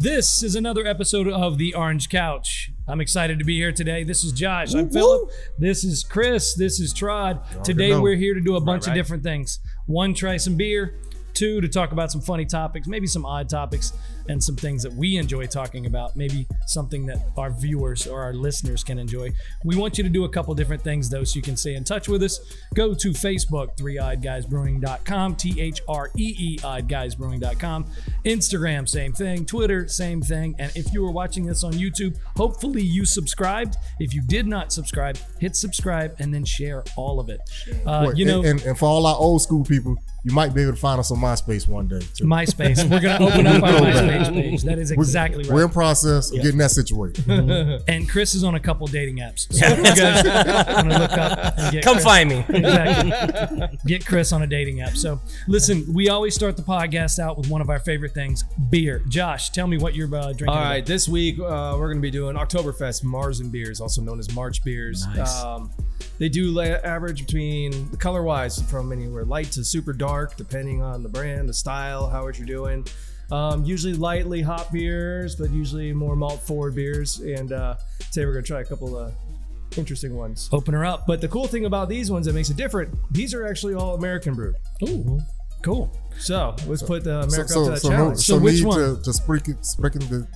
This is another episode of The Orange Couch. I'm excited to be here today. This is Josh. I'm Phillip. This is Chris. This is Trod. Today we're here to do a bunch of different things. One, try some beer. Two, to talk about some funny topics, maybe some odd topics, and some things that we enjoy talking about, maybe something that our viewers or our listeners can enjoy. We want you to do a couple different things, though, so you can stay in touch with us. Go to Facebook, threeeyedguysbrewing.com, THREE-eyedguysbrewing.com. Instagram, same thing. Twitter, same thing. And if you were watching this on YouTube, hopefully you subscribed. If you did not subscribe, hit subscribe and then share all of it. And for all our old school people, you might be able to find us on MySpace one day, too. MySpace. We're going to open up our MySpace page. That is exactly right. We're in process of getting that situated. And Chris is on a couple dating apps. So if you guys want to look up and get Come Chris, find me. Exactly. Get Chris on a dating app. So listen, we always start the podcast out with one of our favorite things, beer. Josh, tell me what you're drinking. All right, this week we're going to be doing Oktoberfest Marzen beers, also known as March beers. Nice. They do average between, color-wise, from anywhere light to super dark, depending on the brand, the style, how what you're doing. Usually lightly hop beers, but usually more malt-forward beers. And today we're going to try a couple of interesting ones. Open her up. But the cool thing about these ones that makes it different, these are actually all American brewed. Ooh, cool. So let's put America up to that challenge. So which one? To spreken the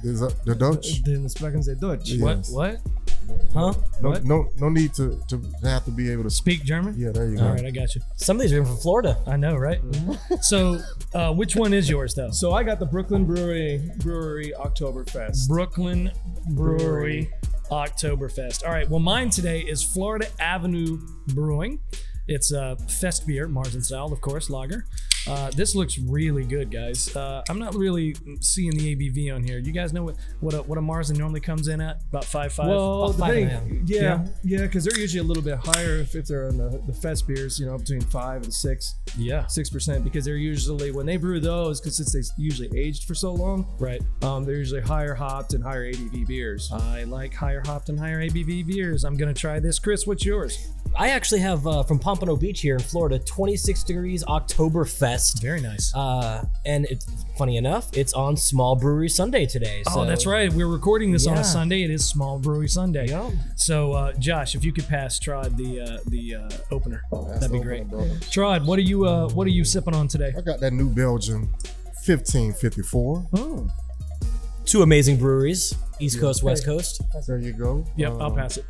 Dutch. Den spreken ze Dutch. Yes. What? Huh? No need to have to be able to Speak German? Yeah, there you go. All right, I got you. Some of these are even from Florida. I know, right? So which one is yours, though? So I got the Brooklyn Brewery Oktoberfest. Brooklyn Brewery Oktoberfest. All right, well, mine today is Florida Avenue Brewing. It's a fest beer, Marzen style, of course, lager. This looks really good, guys. I'm not really seeing the ABV on here. You guys know what a Marzen normally comes in at? About 5.5? Well, About the 5.5. thing, yeah, because they're usually a little bit higher if they're on the fest beers, between 5 and 6. Yeah. 6%, because they're usually, when they brew those, because since they usually aged for so long, Right. They're usually higher hopped and higher ABV beers. I like higher hopped and higher ABV beers. I'm going to try this. Chris, what's yours? I actually have from Pompano Beach here in Florida, 26 degrees Oktoberfest. Very nice. And it's funny enough, it's on Small Brewery Sunday today. So. Oh, that's right. We're recording this on a Sunday. It is Small Brewery Sunday. Yep. So, Josh, if you could pass Trod the opener, that'd be great. Brother. Trod, what are you sipping on today? I got that New Belgium 1554. Oh, Two amazing breweries, East Coast, West Coast. There you go. yep. I'll pass it.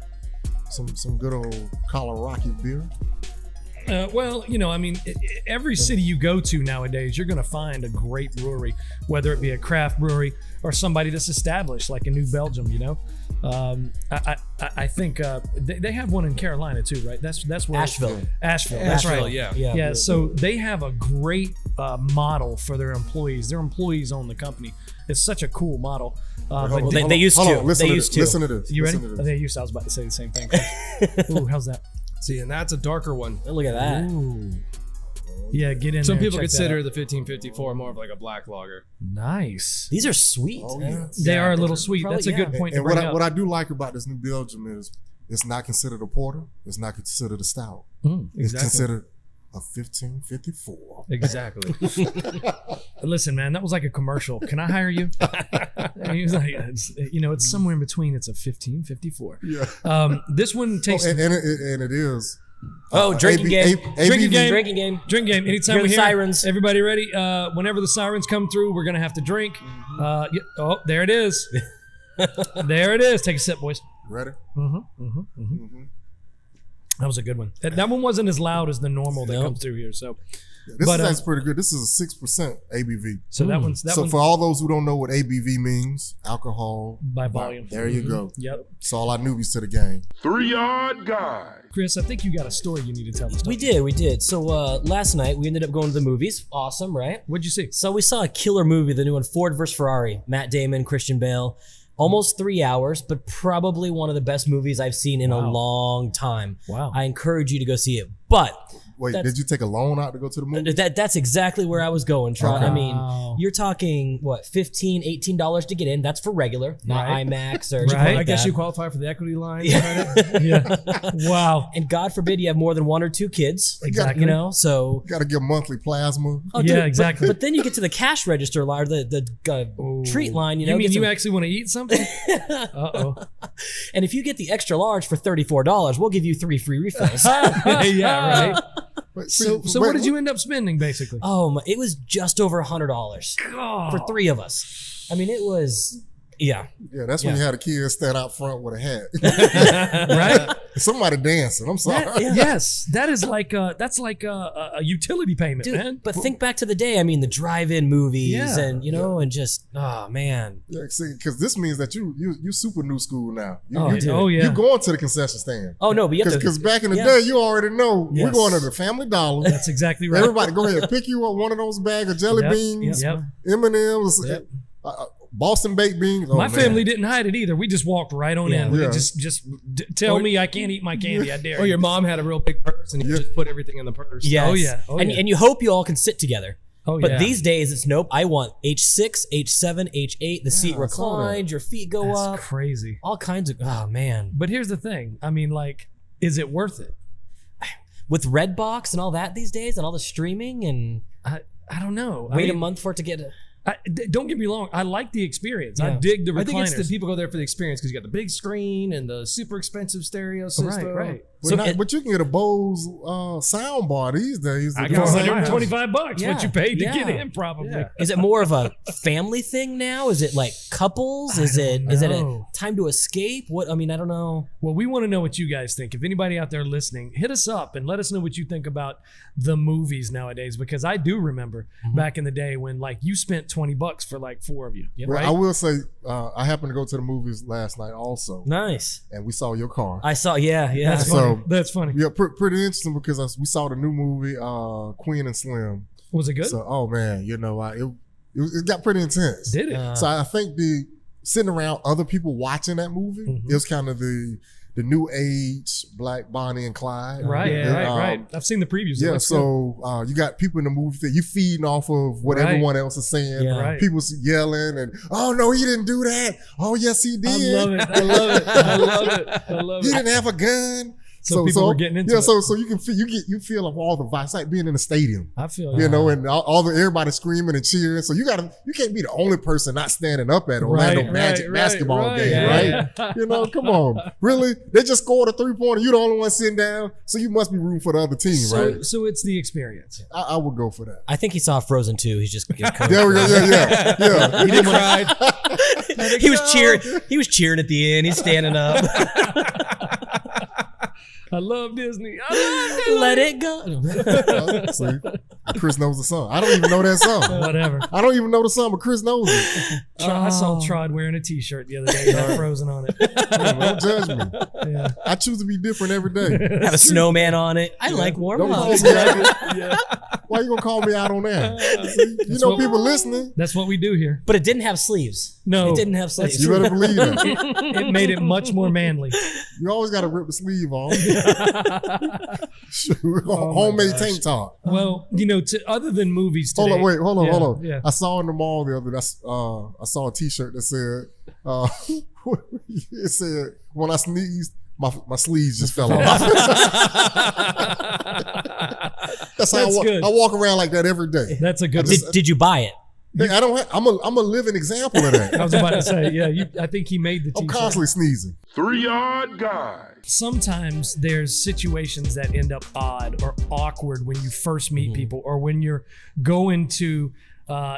Some good old Colorado beer. Well, every city you go to nowadays, you're going to find a great brewery, whether it be a craft brewery or somebody that's established, like a New Belgium. I think they have one in Carolina too, right? That's where Asheville. Asheville. That's right. Yeah. So they have a great model for their employees. Their employees own the company. It's such a cool model. Well, they used to. Listen They to used this. to. Listen to this. You ready? Listen to this. They used to. I was about to say the same thing. Ooh, how's that? See, and that's a darker one. Look at that. Ooh. Yeah, get in Some there. people check that consider out. the 1554 more of like a black lager. Nice. These are sweet. Oh, yeah. They are a little sweet. Probably, That's a good yeah. point to And bring what up. I do like about this New Belgium is it's not considered a porter. It's not considered a stout. It's Exactly. considered a 1554. Exactly. Listen, man, that was like a commercial. Can I hire you? And he was like, it's somewhere in between. It's a 1554. Yeah. This one takes and it is. Drinking game. Drinking game. Drinking game. Drink game. Anytime Hear we the hear sirens. Everybody ready? Whenever the sirens come through, we're gonna have to drink. Oh, there it is. There it is. Take a sip, boys. Ready? That was a good one. That one wasn't as loud as the normal that Nope. comes through here. So, This But, is actually pretty good. This is a 6% ABV. so that one's So for all those who don't know what ABV means, alcohol by volume. There you go. Yep. It's all our newbies to the game. 3-Yard Guy. Chris, I think you got a story you need to tell us. We did. So last night we ended up going to the movies. Awesome, right? What'd you see? So we saw a killer movie, the new one, Ford vs. Ferrari. Matt Damon, Christian Bale. Almost 3 hours, but probably one of the best movies I've seen in a long time. Wow. I encourage you to go see it. But Wait, did you take a loan out to go to the movie? That's exactly where I was going, Trod. Okay. I mean, you're talking, what, $15, $18 to get in. That's for regular, not IMAX or anything like I guess that. you qualify for the equity line. Yeah. Wow. And God forbid you have more than one or two kids. Exactly. You know, so. You got to give monthly plasma. Oh, Yeah, dude, exactly. But then you get to the cash register line, or the treat line. You know, You mean get you some- actually want to eat something? Uh-oh. and if you get the extra large for $34, we'll give you 3 free refills. Yeah, right. But So what did you end up spending, basically? It was just over $100 for 3 of us. I mean, it was, yeah. Yeah, that's when you had a kid stand out front with a hat. Right? Somebody dancing. I'm sorry. Yes, that's like a utility payment, Dude, man. but think back to the day. I mean, the drive-in movies, Yeah. and and just man. Yeah, see, because this means that you super new school now. Oh, yeah. You going to the concession stand. Oh no, but you have to. Because back in the day, you already know we're Yes. going to the Family Dollar. That's exactly right. Everybody, go ahead, pick you up one of those bag of jelly Yep, beans, yep. M&Ms, Boston baked beans. Oh, My man. family didn't hide it either. We just walked right on in. Yeah. Just tell me I can't eat my candy. I dare Or you. your mom had a real big purse and you just put everything in the purse. Yes. Oh, yeah. Oh, and yeah. and you hope you all can sit together. Oh, But yeah. these days it's nope. I want H6, H7, H8. The seat I saw that. reclines, your feet go That's up. crazy. All kinds of man. But here's the thing. I mean, like, is it worth it? With Redbox and all that these days, and all the streaming, and I don't know. wait a month for it to get. Don't get me wrong. I like the experience. I Yeah. dig the recliners. I think it's the people go there for the experience because you got the big screen and the super expensive stereo system. Right. But you can get a Bose sound bar these days. I For got $125, Yeah. what you paid to Yeah. get in, probably. Yeah. Is it more of a family thing now? Is it like couples? Is it a know. time to escape? What I mean, I don't know. Well, we want to know what you guys think. If anybody out there listening, hit us up and let us know what you think about the movies nowadays. Because I do remember back in the day when like you spent $20 for like 4 of you. Well, Right? I will say, I happened to go to the movies last night also, Nice. and we saw your car. I saw. Yeah. That's So- funny. That's funny. Yeah, pretty interesting because we saw the new movie, Queen and Slim. Was it good? So, oh man, it got pretty intense. Did it? So I think sitting around other people watching that movie, it was kind of the new age Black Bonnie and Clyde. Right, Yeah, right. I've seen the previews. It Yeah, looks so you got people in the movie that you feeding off of what Right. everyone else is saying. Yeah. Right. People yelling and, oh no, he didn't do that. Oh yes, he good. did. I love it. I love it. I love it. I love He it. didn't have a gun. So people were getting into it. So you can feel of all the vibes. It's like being in a stadium. I feel You know, and everybody screaming and cheering. So you can't be the only person not standing up at Orlando Right, Magic right, basketball right, game, yeah. right? You know, come on, really? They just scored a 3-pointer. You the only one sitting down, so you must be rooting for the other team, right? So it's the experience. I would go for that. I think he saw Frozen 2. He's just. There we go. Yeah. He didn't cry. he was cheering. He was cheering at the end. He's standing up. I love Disney. I love Let it go. See, Chris knows the song. I don't even know that song. Whatever. I don't even know the song, but Chris knows it. I saw Trod wearing a T-shirt the other day that had Frozen on it. Don't judge me. Yeah. I choose to be different every day. Have a snowman on it. I like warm Don't hugs. Yeah. Why you gonna call me out on that? See, you know what- people listening. That's what we do here. But it didn't have sleeves. No. It didn't have sleeves. You better believe that. It made it much more manly. You always got to rip the sleeve off. Homemade tank top. Well, other than movies today. Hold on. Yeah. I saw in the mall the other day. I saw a T-shirt that said, it said, "When I sneezed, my sleeves just fell off." That's how That's good. I walk around like that every day. That's a good. Did you buy it? Hey, I'm a living example of that. I was about to say, yeah. I think he made the I'm T-shirt. constantly sneezing. 3-yard guy. Sometimes there's situations that end up odd or awkward when you first meet people, or when you're going to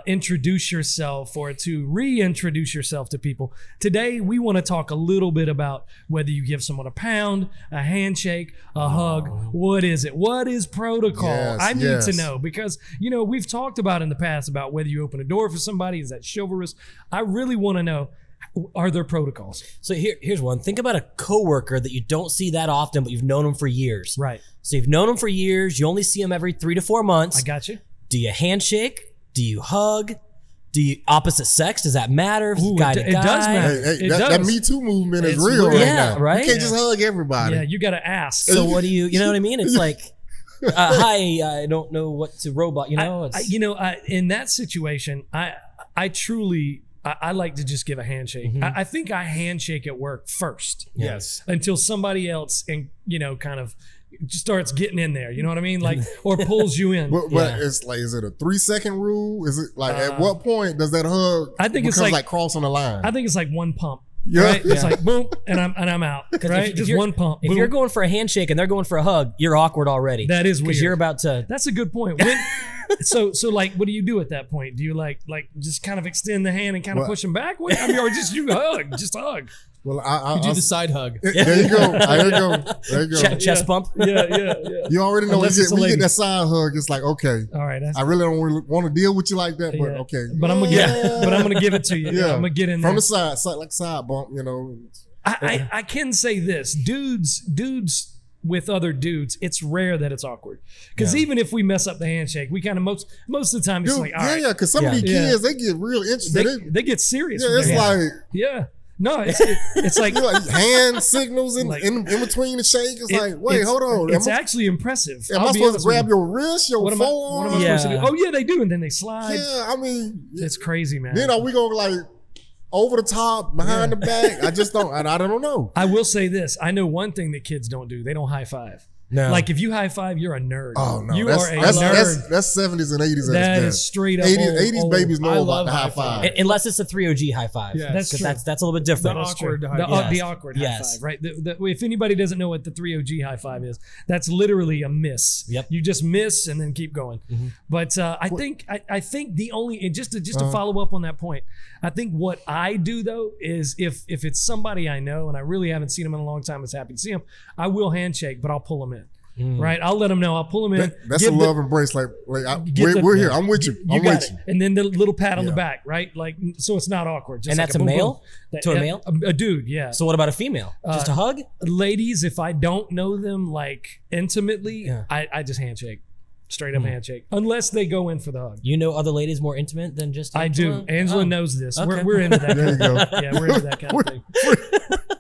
introduce yourself or to reintroduce yourself to people. Today, we want to talk a little bit about whether you give someone a pound, a handshake, a hug. What is it? What is protocol? Yes, I need yes. to know because, we've talked about in the past about whether you open a door for somebody, is that chivalrous? I really want to know, are there protocols? So here's one. Think about a coworker that you don't see that often, but you've known them for years. Right. So you've known them for years. You only see them every 3 to 4 months. I got you. Do you handshake? Do you hug? Do you opposite sex? Does that matter? Ooh, Guy to it does guy? matter. Hey, It that does. Me Too movement is It's real real. right Yeah, now. right? You can't just hug everybody. Yeah, you got to ask. So what do you know what I mean? It's like, Hi, I don't know what to robot. In that situation, I truly I like to just give a handshake. I think I handshake at work first. Yes. Until somebody else kind of just starts getting in there. You know what I mean? Like, or pulls you in. But it's like, is it a 3-second rule? Is it like at what point does that hug? I think it's like crossing the line. I think it's like one pump. Yeah. Right? It's like boom, and I'm out. Right? Just one pump. If boom. you're going for a handshake and they're going for a hug, you're awkward already. That is weird. Because you're about to. That's a good point. So like, what do you do at that point? Do you like just kind of extend the hand and kind of push them back? Or just you hug, just hug. Well, I You do the side hug. there you go. There you go. Chest bump. Yeah. You already know when you get that side hug, it's like, okay. All right. I really don't really want to deal with you like that, but okay. But I'm gonna give it to you. Yeah. I'm gonna get in there from the side, like side bump. I can say this, dudes with other dudes, it's rare that it's awkward. Because even if we mess up the handshake, we kind of most of the time it's like, all right. Yeah, because some of these kids, they get real interested. They get serious. Yeah, it's like. Yeah. No, it's like hand signals in between the shake. It's like, wait, hold on. It's actually impressive. Am I supposed to grab your wrist, your forearm? What am I supposed to do? Oh yeah, they do, and then they slide. Yeah, I mean, it's crazy, man. We go like over the top, behind the back. I just don't. I don't know. I will say this: I know one thing that kids don't do. They don't high five. No. Like if you high five, you're a nerd. Oh no, you are a nerd. That's 70s and 80s. That is straight up. 80s old. babies know I about love the high five. Unless it's a 3OG high five. Yeah, that's true. That's a little bit different. The awkward high five. The awkward high Yes. five, right? If anybody doesn't know what the 3OG high five is, that's literally a miss. Yep. You just miss and then keep going. But I think the only, and just to follow up on that point, I think what I do though is if it's somebody I know and I really haven't seen them in a long time, I was happy to see them, I will handshake, but I'll pull them in. Right, I'll let them know. I'll pull them in. That's a love embrace. Like we're here. I'm with you. I'm with you. And then the little pat on the back, right? Like so, it's not awkward. Just and like that's a male to a male. A dude, yeah. So what about a female? Just a hug? Ladies, if I don't know them like intimately, I just handshake. Straight up handshake, unless they go in for the hug. You know other ladies more intimate than just Angela? I do. Angela knows this. Okay. We're into that. There you go. Yeah, we're into that kind of thing.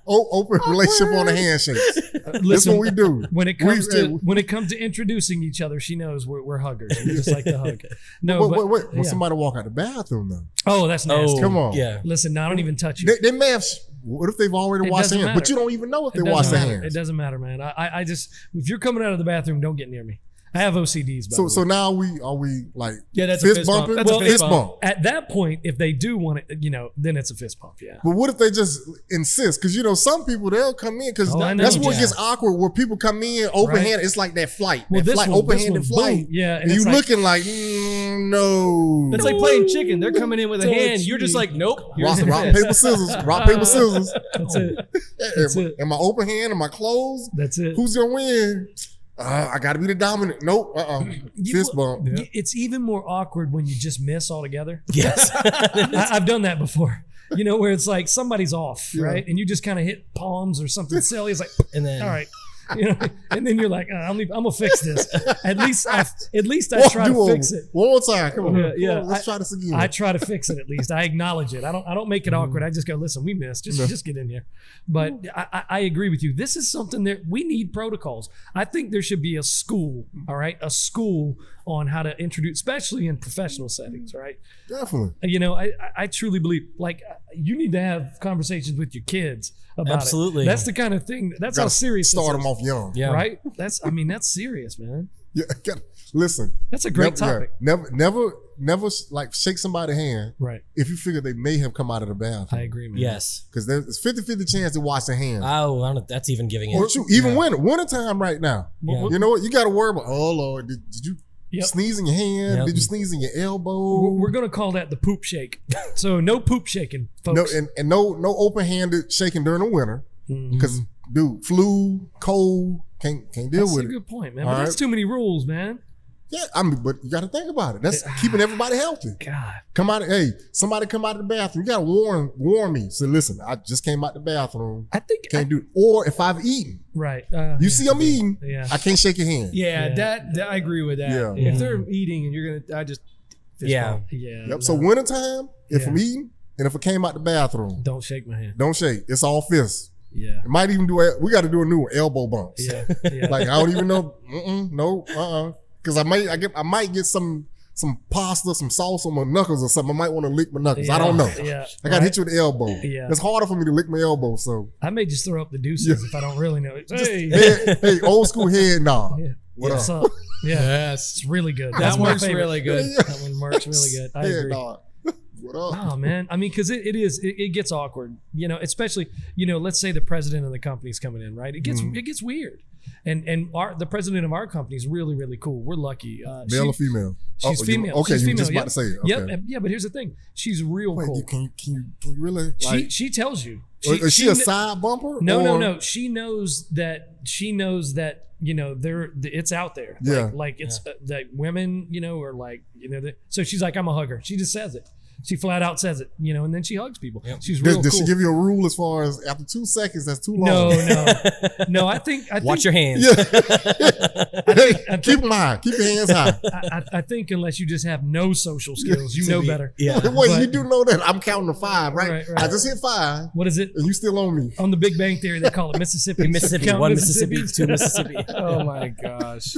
Open relationship on the handshakes. That's what we do. When it comes to introducing each other, she knows we're huggers. We just like to hug. No, wait. When somebody walk out the bathroom though? Oh, that's nasty. Come on. Yeah. Listen, no, I don't even touch you. They may have. What if they've already washed their hands? But you don't even know if they washed their hands. It doesn't matter, man. I just, if you're coming out of the bathroom, don't get near me. I have OCDs. So now are we like that's fist a fist bumping? bump. That's a fist bump. At that point, if they do want it, then it's a fist bump. Yeah. But what if they just insist? Because some people they'll come in because that's what gets awkward. Where people come in open handed, it's like that flight. Well, open handed flight. Boom. Yeah, and you looking like no. It's like playing chicken. They're coming in with a hand. You're just like nope. Rock paper scissors. Rock paper scissors. That's it. Am I open hand? Am I closed? That's it. Who's gonna win? I got to be the dominant. Nope. Fist bump. Yeah. It's even more awkward when you just miss altogether. Yes. I've done that before. Where it's like somebody's off, right? And you just kind of hit palms or something silly. It's like, and then, all right. And then you're like, I'm gonna fix this. At least I try to fix it. One more time, come on. Yeah. Let's try this again. I try to fix it at least. I acknowledge it. I don't make it awkward. I just go, listen, we missed. Just get in here. But I agree with you. This is something that we need protocols. I think there should be a school. All right, a school on how to introduce, especially in professional settings. Right. Definitely. I truly believe you need to have conversations with your kids about Absolutely. it. That's the kind of thing. That's how serious. Start them off young. Yeah. Right. That's serious, man. Yeah. Listen. That's a great topic. Never like shake somebody's hand. Right. If you figure they may have come out of the bathroom. I agree, man. Yes. Because there's 50-50 chance to wash their hands. Oh, I don't, that's even giving it. Or even wintertime right now. Yeah. You know what? You got to worry about, oh, Lord, did you sneeze in your hand? Yep. Did you sneeze in your elbow? We're going to call that the poop shake. So no poop shaking, folks. No, and no open-handed shaking during the winter. Because, dude, flu, cold, can't deal with it. That's a good point, man. But that's too many rules, man. Yeah, but you got to think about it. That's keeping everybody healthy. God. Somebody come out of the bathroom. You got to warn me. So listen, I just came out the bathroom. I think can't do it. Or if I've eaten. Right. You see I'm eating. Yeah. I can't shake your hand. Yeah, that I agree with that. Yeah. If they're eating and you're gonna, I just fist bump. Yeah. Yep. So wintertime, if I'm eating and if I came out the bathroom, don't shake my hand. don't shake. It's all fists. Yeah. It might even we got to do a new one, elbow bumps. Yeah. Yeah. Like I don't even know. No. Because I might get some pasta, some sauce on my knuckles or something. I might want to lick my knuckles. I don't know. Yeah. I got to hit you with the elbow. Yeah. It's harder for me to lick my elbow. So I may just throw up the deuces if I don't really know it. Hey. hey, old school head nod. Yeah. What's up? Yeah. Yes. It's really good. That That's my works favorite. really good. That one works really good. I Head agree. nod. What up? Oh man, I mean, because it gets awkward, especially let's say the president of the company's coming in, right? It gets weird, and the president of our company is really really cool. We're lucky. Male or female? She's female. Okay, she's you were female. just about to say it. Okay. Yep. Yeah, but here's the thing: she's real Wait, cool. can you really? Like, She tells you. is she a side bumper? No. She knows that. It's out there. Yeah. Like it's that women, are like, so she's like, I'm a hugger. She just says it. She flat out says it, and then she hugs people. Yep. She's real Does cool. she give you a rule as far as after 2 seconds, that's too long? No. I think Watch your hands. Yeah. I think, Keep them high. Keep your hands high. I think unless you just have no social skills, you know better. Yeah. Wait, you do know that I'm counting to 5, right? Right. I just hit 5. What is it? And you still on me. On the Big Bang Theory, they call it Mississippi. Mississippi. Count 1 Mississippi, 2 Mississippi. Oh my gosh.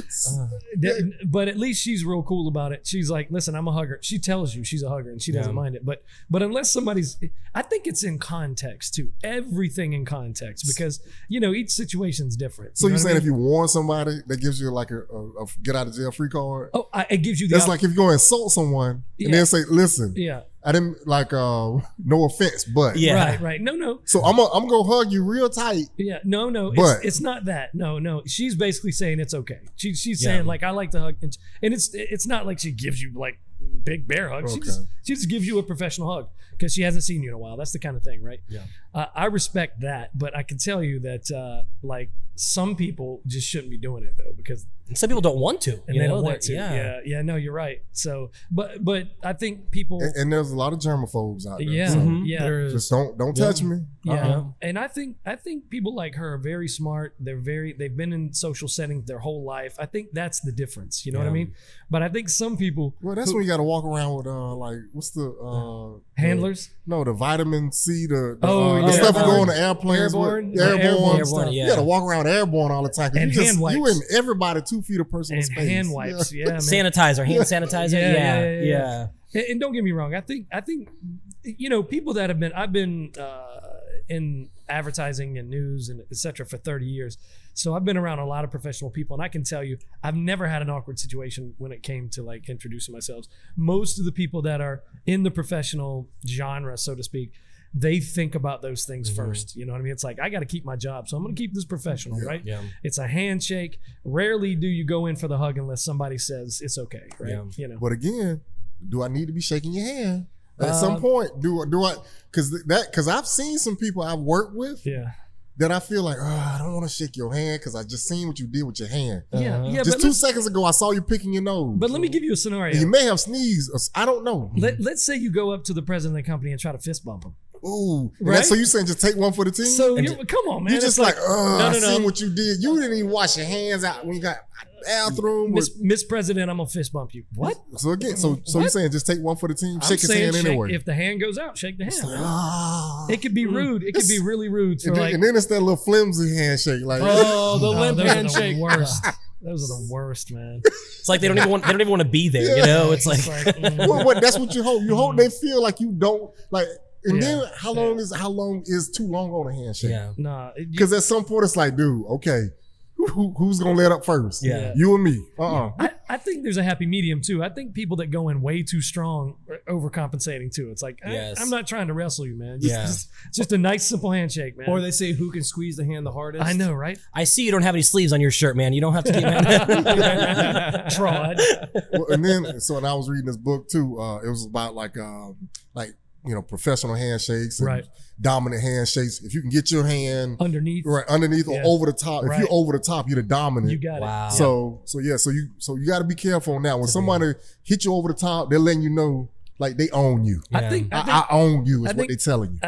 But at least she's real cool about it. She's like, listen, I'm a hugger. She tells you she's a hugger and she doesn't mind it. But unless I think it's in context too. Everything in context because each situation's different. So you're saying if you you warn somebody, that gives you like a get out of jail free card? it gives you the That's like if you go insult someone and then say, listen, I didn't like no offense, but right. No. So I'm gonna hug you real tight. Yeah, no. But it's not that. No. She's basically saying it's okay. She's saying like I like to hug, and it's not like she gives you like big bear hugs. Okay. She just gives you a professional hug because she hasn't seen you in a while. That's the kind of thing, right? Yeah. I respect that, but I can tell you that like some people just shouldn't be doing it though because Some people don't want to. and they don't want to. Yeah. No, you're right. So, but I think people and there's a lot of germaphobes out there. Yeah, So yeah. just don't touch me. Yeah, and I think people like her are very smart. They've been in social settings their whole life. I think that's the difference. You know what I mean? But I think some people. Well, that's when you got to walk around with like what's the handlers? The vitamin C, the yeah. stuff you go on the airplanes Airborne? with. Airborne stuff. You got to walk around airborne all the time. And hand wipes. You and everybody 2 feet of personal And space. hand wipes, yeah, man. Sanitizer, hand sanitizer. Yeah. And don't get me wrong. I think people that I've been in advertising and news and et cetera for 30 years. So I've been around a lot of professional people, and I can tell you, I've never had an awkward situation when it came to like introducing myself. Most of the people that are in the professional genre, so to speak, they think about those things first. You know what I mean? It's like, I got to keep my job, so I'm going to keep this professional, right? Yeah. It's a handshake. Rarely do you go in for the hug unless somebody says it's okay, right? Yeah. But again, do I need to be shaking your hand? At some point, do I? Because I've seen some people I've worked with that I feel like, I don't want to shake your hand because I just seen what you did with your hand. Yeah. Just 2 seconds ago, I saw you picking your nose. But let me give you a scenario. And you may have sneezed. I don't know. Let's say you go up to the president of the company and try to fist bump him. Ooh, Right? So you saying just take one for the team? So come on, man. You just It's like, I no. seen what you did. You didn't even wash your hands out when you got bathroom. Miss President, I'm gonna fist bump you. What? So again, so you saying just take one for the team? Shake his hand anyway. If the hand goes out, shake the hand. Like, It could be rude. It could be really rude. For and then it's that little flimsy handshake. Like, The limp those are handshake. the worst. Those are the worst, man. It's like they don't even want to be there. You know, it's like what? That's what you hope. You hope they feel like you don't like. And then how long is too long on a handshake? yeah. Nah, Because at some point it's like, dude, okay, who's gonna let up first? Yeah. You and me. I think there's a happy medium too. I think people that go in way too strong are overcompensating too. It's like, Yes. I'm not trying to wrestle you, man. Yeah. Just a nice, simple handshake, man. Or they say who can squeeze the hand the hardest. I know, right? I see you don't have any sleeves on your shirt, man. You don't have to get Trod. Well, and then and I was reading this book too. It was about like professional handshakes and Right. dominant handshakes. If you can get your hand Underneath. underneath or Yeah. over the top, if Right. you're over the top, you're the dominant. You got it. Wow. So you got to be careful on that. When somebody hit you over the top, they're letting you know like they own you. I think I own you is I what think- they're telling you.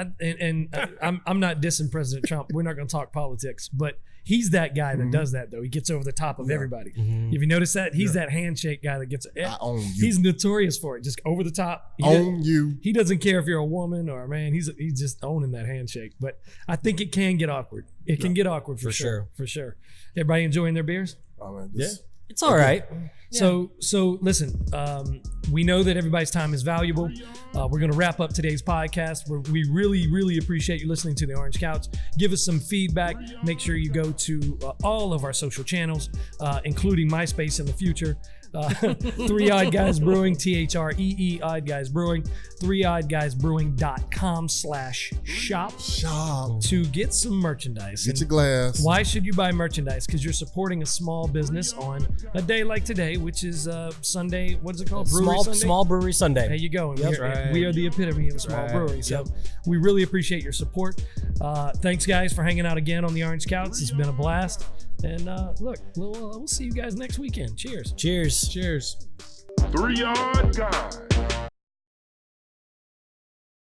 I'm not dissing President Trump. We're not going to talk politics, but He's that guy that does that, though. He gets over the top of everybody. If you notice that, he's that handshake guy that gets. I own you. He's notorious for it. Just over the top. He doesn't care if you're a woman or a man. He's just owning that handshake. But I think it can get awkward. It can get awkward for sure. For sure. Everybody enjoying their beers? Oh, man, It's all right. So listen, we know that everybody's time is valuable. We're going to wrap up today's podcast. We really, really appreciate you listening to the Orange Couch. Give us some feedback. Make sure you go to all of our social channels, including MySpace in the future. 3 Odd Guys Brewing, THREE Odd Guys Brewing, 3oddguysbrewing.com/shop to get some merchandise. Get your glass. Why should you buy merchandise? Because you're supporting a small business on a day like today, which is Sunday. What is it called? Small Brewery Sunday. There you go. We are the epitome of a small brewery. So we really appreciate your support. Thanks, guys, for hanging out again on the Orange Couch. It's been a blast. And look, we'll see you guys next weekend. Cheers. Cheers. Cheers. 3 Odd Guys.